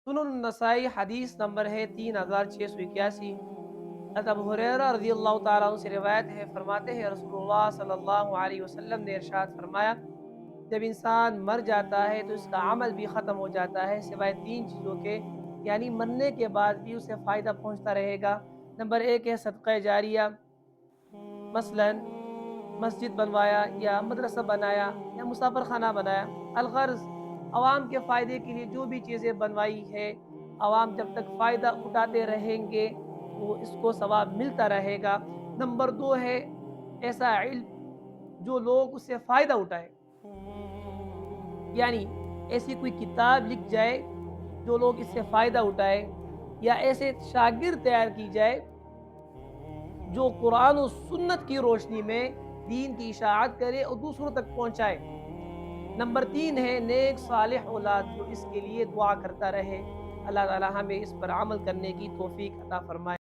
سنن النسائی حدیث نمبر ہے 3681۔ حضرت ابو ہریرہ رضی اللہ تعالیٰ عنہ سے روایت ہے، فرماتے ہیں رسول اللہ صلی اللہ علیہ وسلم نے ارشاد فرمایا، جب انسان مر جاتا ہے تو اس کا عمل بھی ختم ہو جاتا ہے سوائے تین چیزوں کے، یعنی مرنے کے بعد بھی اسے فائدہ پہنچتا رہے گا۔ نمبر ایک ہے صدقہ جاریہ، مثلا مسجد بنوایا یا مدرسہ بنایا یا مسافر خانہ بنایا۔ الغرض، عوام کے فائدے کے لیے جو بھی چیزیں بنوائی ہے، عوام جب تک فائدہ اٹھاتے رہیں گے تو اس کو ثواب ملتا رہے گا۔ نمبر دو ہے ایسا علم جو لوگ اس سے فائدہ اٹھائے، یعنی ایسی کوئی کتاب لکھ جائے جو لوگ اس سے فائدہ اٹھائے، یا ایسے شاگرد تیار کی جائے جو قرآن و سنت کی روشنی میں دین کی اشاعت کرے اور دوسروں تک پہنچائے۔ نمبر تین ہے نیک صالح اولاد جو اس کے لیے دعا کرتا رہے۔ اللہ تعالی ہمیں اس پر عمل کرنے کی توفیق عطا فرمائے۔